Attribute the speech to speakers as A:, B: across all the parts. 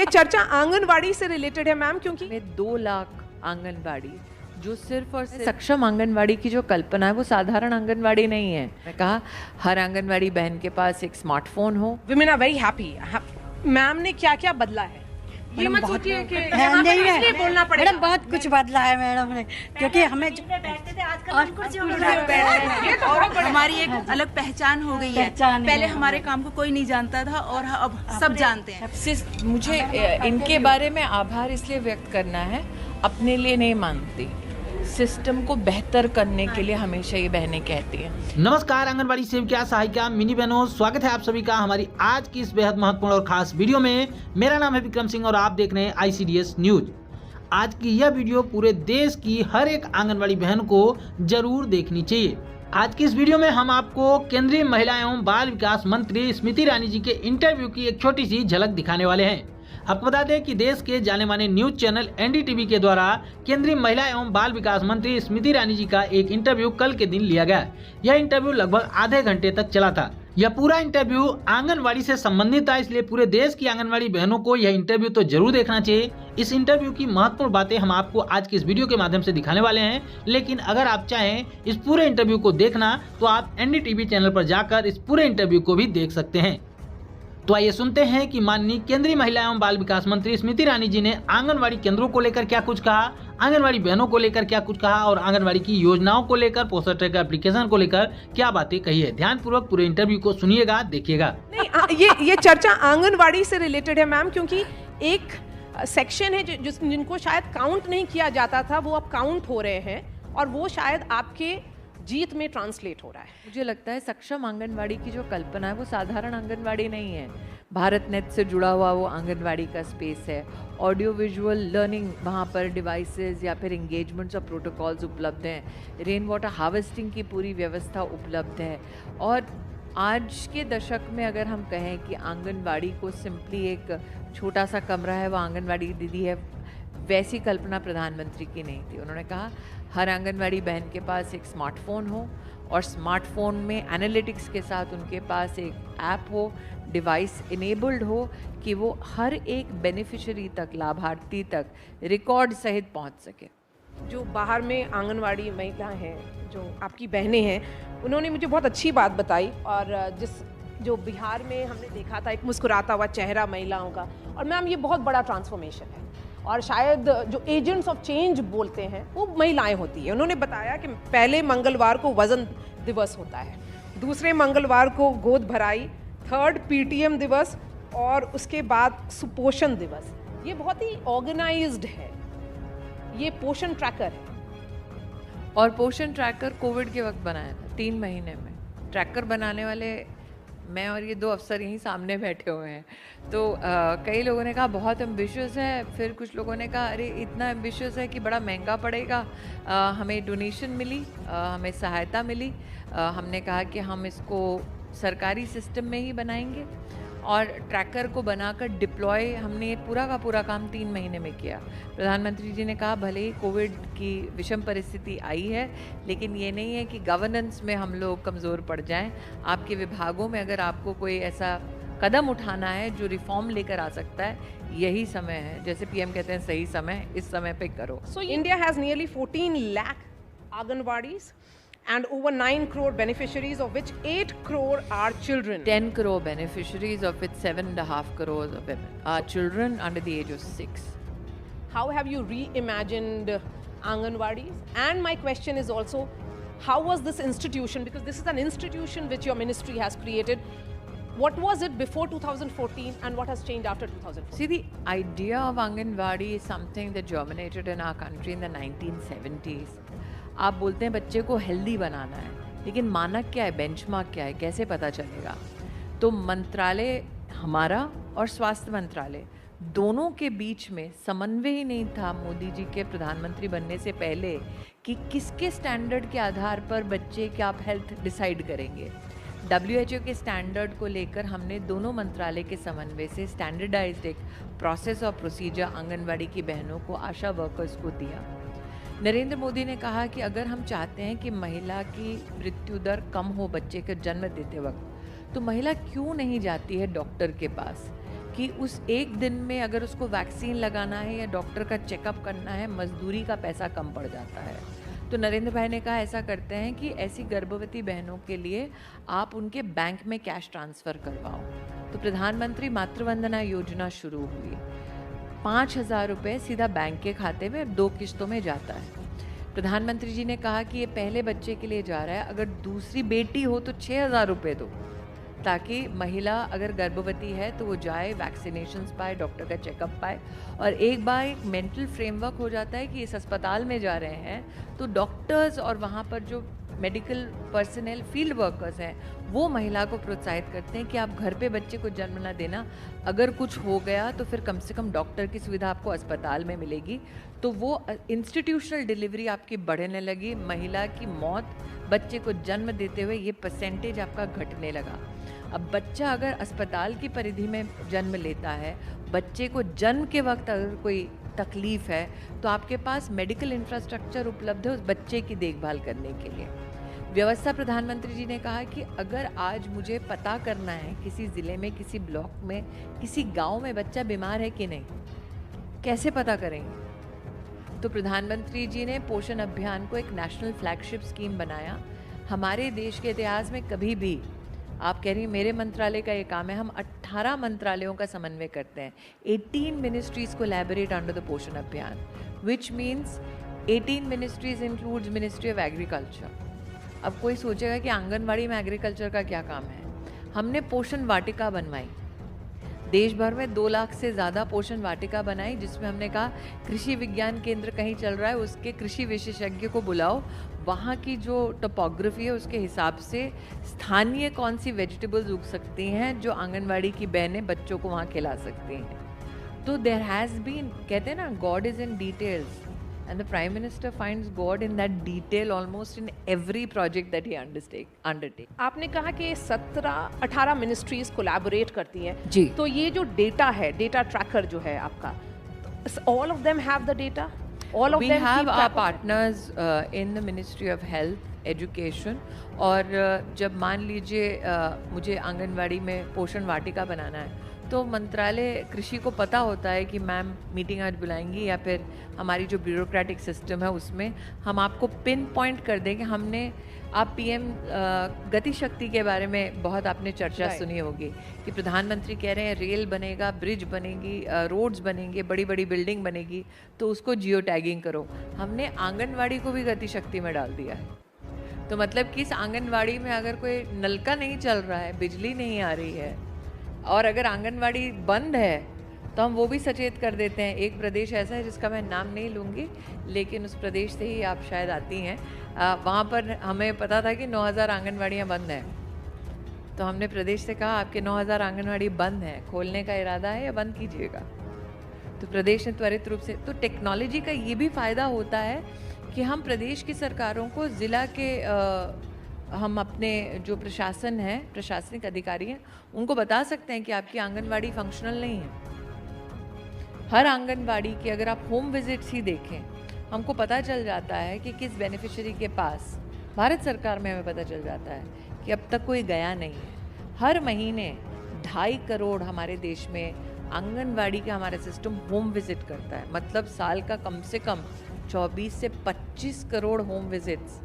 A: ये चर्चा आंगनवाड़ी से रिलेटेड है मैम, क्योंकि
B: 2 लाख आंगनवाड़ी जो सिर्फ और सिर्फ सक्षम आंगनवाड़ी की जो कल्पना है वो साधारण आंगनवाड़ी नहीं है। मैं कहा हर आंगनवाड़ी बहन के पास एक स्मार्टफोन हो।
A: Women are very happy. Ma'am ने क्या क्या बदला है ये मत सोचिए कि
C: नहीं
A: बोलना पड़ेगा।
C: मैडम बहुत कुछ बदला है मैडम ने, क्योंकि हमें
D: हमारी एक अलग पहचान हो गई है। पहले हमारे काम को कोई नहीं जानता था और अब सब जानते हैं।
B: मुझे इनके बारे में आभार इसलिए व्यक्त करना है, अपने लिए नहीं मांगती, सिस्टम को बेहतर करने के लिए हमेशा ये बहनें कहती हैं।
E: नमस्कार आंगनबाड़ी सेविका सहायिका मिनी बहनों, स्वागत है आप सभी का हमारी आज की इस बेहद महत्वपूर्ण और खास वीडियो में। मेरा नाम है विक्रम सिंह और आप देख रहे हैं ICDS न्यूज। आज की यह वीडियो पूरे देश की हर एक आंगनबाड़ी बहन को जरूर देखनी चाहिए। आज की इस वीडियो में हम आपको केंद्रीय महिला एवं बाल विकास मंत्री स्मृति ईरानी जी के इंटरव्यू की एक छोटी सी झलक दिखाने वाले हैं। आपको बता दें कि देश के जाने माने न्यूज चैनल NDTV के द्वारा केंद्रीय महिला एवं बाल विकास मंत्री स्मृति ईरानी जी का एक इंटरव्यू कल के दिन लिया गया। यह इंटरव्यू लगभग आधे घंटे तक चला था। यह पूरा इंटरव्यू आंगनवाड़ी से संबंधित था, इसलिए पूरे देश की आंगनवाड़ी बहनों को यह इंटरव्यू तो जरूर देखना चाहिए। इस इंटरव्यू की महत्वपूर्ण बातें हम आपको आज की इस वीडियो के माध्यम से दिखाने वाले हैं, लेकिन अगर आप चाहें इस पूरे इंटरव्यू को देखना तो आप NDTV चैनल पर जाकर इस पूरे इंटरव्यू को भी देख सकते हैं। तो आइए सुनते हैं कि माननीय केंद्रीय महिला एवं बाल विकास मंत्री स्मृति ईरानी जी ने आंगनवाड़ी केंद्रों को लेकर क्या कुछ कहा, आंगनवाड़ी बहनों को लेकर क्या कुछ कहा और आंगनवाड़ी की योजनाओं को लेकर, पोस्टर ट्रैकर एप्लीकेशन को लेकर क्या बातें कही है। ध्यानपूर्वक पूरे इंटरव्यू को सुनिएगा, देखिएगा।
A: नहीं, ये चर्चा आंगनवाड़ी से रिलेटेड है मैम, क्योंकि एक सेक्शन है जिनको शायद काउंट नहीं किया जाता था, वो अब काउंट हो रहे हैं और वो शायद आपके जीत में ट्रांसलेट हो रहा है।
B: मुझे लगता है सक्षम आंगनवाड़ी की जो कल्पना है वो साधारण आंगनवाड़ी नहीं है। भारत नेट से जुड़ा हुआ वो आंगनवाड़ी का स्पेस है। ऑडियो विजुअल लर्निंग वहाँ पर डिवाइसेस या फिर इंगेजमेंट्स और प्रोटोकॉल्स उपलब्ध हैं। रेन वाटर हार्वेस्टिंग की पूरी व्यवस्था उपलब्ध है। और आज के दशक में अगर हम कहें कि आंगनवाड़ी को सिंपली एक छोटा सा कमरा है, वो आंगनवाड़ी दीदी है, वैसी कल्पना प्रधानमंत्री की नहीं थी। उन्होंने कहा हर आंगनवाड़ी बहन के पास एक स्मार्टफोन हो और स्मार्टफोन में एनालिटिक्स के साथ उनके पास एक ऐप हो, डिवाइस इनेबल्ड हो कि वो हर एक बेनिफिशियरी तक, लाभार्थी तक रिकॉर्ड सहित पहुंच सके।
A: जो बाहर में आंगनवाड़ी महिलाएं हैं, जो आपकी बहनें हैं, उन्होंने मुझे बहुत अच्छी बात बताई। और जो बिहार में हमने देखा था एक मुस्कुराता हुआ चेहरा महिलाओं का, और मैम ये बहुत बड़ा ट्रांसफॉर्मेशन है और शायद जो एजेंट्स ऑफ चेंज बोलते हैं वो महिलाएं होती है। उन्होंने बताया कि पहले मंगलवार को वजन दिवस होता है, दूसरे मंगलवार को गोद भराई, थर्ड PTM दिवस और उसके बाद सुपोषण दिवस। ये बहुत ही ऑर्गेनाइज्ड है, ये पोषण ट्रैकर है।
B: और पोषण ट्रैकर कोविड के वक्त बनाया था, 3 महीने में। ट्रैकर बनाने वाले मैं और ये 2 अफसर यहीं सामने बैठे हुए हैं। तो कई लोगों ने कहा बहुत एम्बिशियस है, फिर कुछ लोगों ने कहा अरे इतना एम्बिशियस है कि बड़ा महंगा पड़ेगा। हमें डोनेशन मिली, हमें सहायता मिली। हमने कहा कि हम इसको सरकारी सिस्टम में ही बनाएंगे और ट्रैकर को बनाकर डिप्लॉय हमने पूरा का पूरा काम 3 महीने में किया। प्रधानमंत्री जी ने कहा भले ही कोविड की विषम परिस्थिति आई है, लेकिन ये नहीं है कि गवर्नेंस में हम लोग कमज़ोर पड़ जाएं। आपके विभागों में अगर आपको कोई ऐसा कदम उठाना है जो रिफॉर्म लेकर आ सकता है, यही समय है। जैसे PM कहते हैं सही समय, इस समय पे करो।
A: So India has nearly 14 lakh Anganwadis and over 9 crore beneficiaries, of which 8 crore are children.
B: 10 crore beneficiaries, of which 7.5 crores of women are children under the age of 6.
A: How have you reimagined Anganwadis? And my question is also, how was this institution, because this is an institution which your ministry has created, what was it before 2014 and what has changed after 2014?
B: See, the idea of Anganwadi is something that germinated in our country in the 1970s. आप बोलते हैं बच्चे को healthy बनाना है, लेकिन मानक क्या है, बेंचमार्क क्या है, कैसे पता चलेगा? तो मंत्रालय हमारा और स्वास्थ्य मंत्रालय दोनों के बीच में समन्वय ही नहीं था मोदी जी के प्रधानमंत्री बनने से पहले कि किसके स्टैंडर्ड के आधार पर बच्चे की आप हेल्थ डिसाइड करेंगे। WHO के स्टैंडर्ड को लेकर हमने दोनों मंत्रालय के समन्वय से स्टैंडर्डाइज्ड एक प्रोसेस और प्रोसीजर आंगनवाड़ी की बहनों को, आशा वर्कर्स को दिया। नरेंद्र मोदी ने कहा कि अगर हम चाहते हैं कि महिला की मृत्यु दर कम हो बच्चे के जन्म देते वक्त, तो महिला क्यों नहीं जाती है डॉक्टर के पास, कि उस एक दिन में अगर उसको वैक्सीन लगाना है या डॉक्टर का चेकअप करना है, मजदूरी का पैसा कम पड़ जाता है। तो नरेंद्र भाई ने कहा ऐसा करते हैं कि ऐसी गर्भवती बहनों के लिए आप उनके बैंक में कैश ट्रांसफ़र करवाओ। तो प्रधानमंत्री मातृवंदना योजना शुरू हुई। 5,000 रुपये सीधा बैंक के खाते में 2 किस्तों में जाता है। प्रधानमंत्री जी ने कहा कि ये पहले बच्चे के लिए जा रहा है, अगर दूसरी बेटी हो तो 6,000 रुपये दो, ताकि महिला अगर गर्भवती है तो वो जाए, वैक्सीनेशंस पाए, डॉक्टर का चेकअप पाए। और एक बार एक मेंटल फ्रेमवर्क हो जाता है कि इस अस्पताल में जा रहे हैं तो डॉक्टर्स और वहाँ पर जो मेडिकल पर्सनल फील्ड वर्कर्स हैं वो महिला को प्रोत्साहित करते हैं कि आप घर पे बच्चे को जन्म ना देना, अगर कुछ हो गया तो फिर कम से कम डॉक्टर की सुविधा आपको अस्पताल में मिलेगी। तो वो इंस्टीट्यूशनल डिलीवरी आपकी बढ़ने लगी, महिला की मौत, बच्चे को जन्म देते हुए ये परसेंटेज आपका घटने लगा। अब बच्चा अगर अस्पताल की परिधि में जन्म लेता है, बच्चे को जन्म के वक्त अगर कोई तकलीफ है तो आपके पास मेडिकल इंफ्रास्ट्रक्चर उपलब्ध है उस बच्चे की देखभाल करने के लिए। व्यवस्था प्रधानमंत्री जी ने कहा कि अगर आज मुझे पता करना है किसी ज़िले में, किसी ब्लॉक में, किसी गांव में बच्चा बीमार है कि नहीं, कैसे पता करेंगे? तो प्रधानमंत्री जी ने पोषण अभियान को एक नेशनल फ्लैगशिप स्कीम बनाया। हमारे देश के इतिहास में कभी भी, आप कह रही हैं मेरे मंत्रालय का ये काम है, हम 18 मंत्रालयों का समन्वय करते हैं। 18 मिनिस्ट्रीज कोलैबोरेट अंडर द पोषण अभियान, which means 18 ministries includes ministry of agriculture. अब कोई सोचेगा कि आंगनवाड़ी में एग्रीकल्चर का क्या काम है। हमने पोषण वाटिका बनवाई, देश भर में 2 लाख से ज़्यादा पोषण वाटिका बनाई, जिसमें हमने कहा कृषि विज्ञान केंद्र कहीं चल रहा है उसके कृषि विशेषज्ञ को बुलाओ, वहाँ की जो टोपोग्राफी है उसके हिसाब से स्थानीय कौन सी वेजिटेबल्स उग सकती हैं जो आंगनवाड़ी की बहनें बच्चों को वहाँ खिला सकती हैं। तो देयर हैज़ बीन, कहते हैं ना, God is in details, and the Prime Minister finds God in that detail almost in every project that he undertake.
A: आपने कहा कि 18 मिनिस्ट्रीज कोलैबोरेट करती हैं
B: जी।
A: तो ये जो डेटा है, डेटा ट्रैकर जो है आपका, all of them have the data, all of
B: we
A: them
B: have
A: keep
B: our
A: track of it?
B: partners in the Ministry of Health, Education, और जब मान लीजिए मुझे आंगनवाड़ी में पोषण वाटिका बनाना है तो मंत्रालय कृषि को पता होता है कि मैम मीटिंग आज बुलाएंगी, या फिर हमारी जो ब्यूरोक्रेटिक सिस्टम है उसमें हम आपको पिन पॉइंट कर देंगे। हमने, आप पीएम गति शक्ति के बारे में बहुत आपने चर्चा सुनी होगी कि प्रधानमंत्री कह रहे हैं रेल बनेगा, ब्रिज बनेगी, रोड्स बनेंगे, बड़ी बड़ी बिल्डिंग बनेगी, तो उसको जियो टैगिंग करो। हमने आंगनवाड़ी को भी गति शक्ति में डाल दिया है। तो मतलब कि इस आंगनवाड़ी में अगर कोई नलका नहीं चल रहा है, बिजली नहीं आ रही है, और अगर आंगनवाड़ी बंद है तो हम वो भी सचेत कर देते हैं। एक प्रदेश ऐसा है जिसका मैं नाम नहीं लूँगी, लेकिन उस प्रदेश से ही आप शायद आती हैं, वहाँ पर हमें पता था कि 9,000 आंगनवाड़ियाँ बंद हैं। तो हमने प्रदेश से कहा आपके 9,000 आंगनवाड़ी बंद हैं, खोलने का इरादा है या बंद कीजिएगा। तो प्रदेश ने त्वरित रूप से, तो टेक्नोलॉजी का ये भी फ़ायदा होता है कि हम प्रदेश की सरकारों को, ज़िला के हम अपने जो प्रशासन है, प्रशासनिक अधिकारी हैं, उनको बता सकते हैं कि आपकी आंगनवाड़ी फंक्शनल नहीं है। हर आंगनवाड़ी की अगर आप होम विजिट्स ही देखें, हमको पता चल जाता है कि किस बेनिफिशियरी के पास, भारत सरकार में हमें पता चल जाता है कि अब तक कोई गया नहीं है। हर महीने 2.5 करोड़ हमारे देश में आंगनवाड़ी का हमारा सिस्टम होम विजिट करता है। मतलब साल का कम से कम 24 से 25 करोड़ होम विजिट्स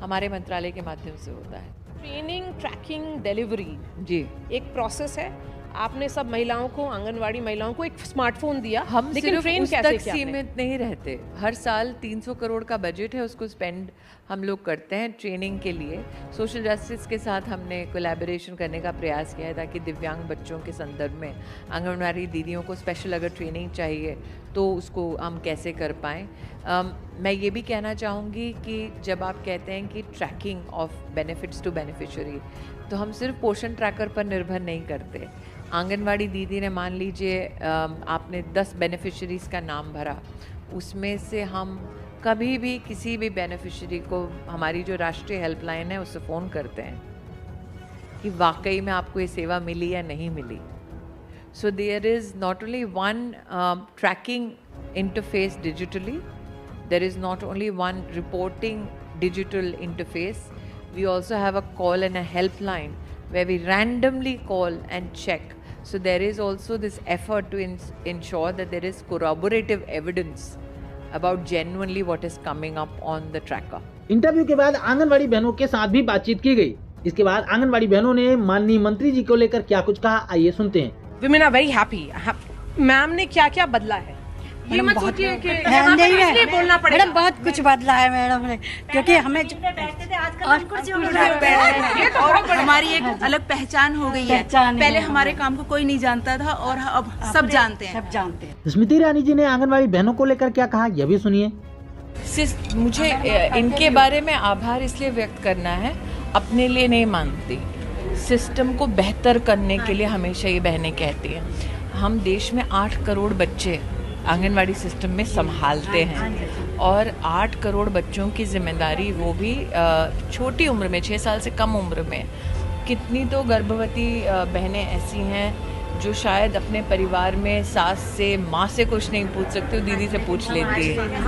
B: हमारे मंत्रालय के माध्यम से होता है।
A: ट्रेनिंग, ट्रैकिंग, डिलीवरी
B: जी,
A: एक प्रोसेस है। आपने सब महिलाओं को, आंगनवाड़ी महिलाओं को एक स्मार्टफोन दिया,
B: हम
A: लेकिन
B: सिर्फ
A: ट्रेन
B: उस
A: कैसे
B: तक
A: किया आपने?
B: सीमित नहीं रहते। हर साल 300 करोड़ का बजट है, उसको स्पेंड हम लोग करते हैं ट्रेनिंग के लिए। सोशल जस्टिस के साथ हमने कोलैबोरेशन करने का प्रयास किया है ताकि दिव्यांग बच्चों के संदर्भ में आंगनवाड़ी दीदियों को स्पेशल अगर ट्रेनिंग चाहिए तो उसको हम कैसे कर पाएँ। मैं ये भी कहना चाहूँगी कि जब आप कहते हैं कि tracking of benefits to beneficiary, तो हम सिर्फ पोषण ट्रैकर पर निर्भर नहीं करते। आंगनवाड़ी दीदी ने, मान लीजिए आपने 10 बेनिफिशरीज़ का नाम भरा, उसमें से हम कभी भी किसी भी बेनिफिशरी को हमारी जो राष्ट्रीय हेल्पलाइन है उससे फ़ोन करते हैं कि वाकई में आपको ये सेवा मिली या नहीं मिली। So there is not only one tracking interface digitally, there is not only one reporting digital interface, we also have a call and a helpline where we randomly call and check So there is also this effort to ensure that there is corroborative evidence about genuinely what is coming up on the tracker.
E: Interview के बाद आंगनवाड़ी बहनों के साथ भी बातचीत की गई। इसके बाद आंगनवाड़ी बहनों ने माननीय मंत्री जी को लेकर क्या कुछ कहा, आइए सुनते हैं।
A: Women are very happy. Ma'am ने क्या क्या बदला है, ये मत सोचिए कि यहाँ पर इसलिए बोलना पड़ेगा।
C: मैडम बहुत कुछ बदला है मैडम ने, क्योंकि हमें
D: और हमारी एक अलग पहचान हो गई है। पहले हमारे काम को कोई नहीं जानता था और अब सब जानते हैं।
E: स्मृति ईरानी जी ने आंगनवाड़ी बहनों को लेकर क्या कहा, यह भी सुनिए।
B: मुझे इनके बारे में आभार इसलिए व्यक्त करना है, अपने लिए नहीं मांगती, सिस्टम को बेहतर करने के लिए हमेशा ये बहनें कहती हैं। हम देश में 8 करोड़ बच्चे आंगनवाड़ी सिस्टम में संभालते हैं और 8 करोड़ बच्चों की जिम्मेदारी, वो भी छोटी उम्र में, 6 साल से कम उम्र में। कितनी तो गर्भवती बहनें ऐसी हैं जो शायद अपने परिवार में सास से, माँ से कुछ नहीं पूछ सकती, दीदी से पूछ लेती है।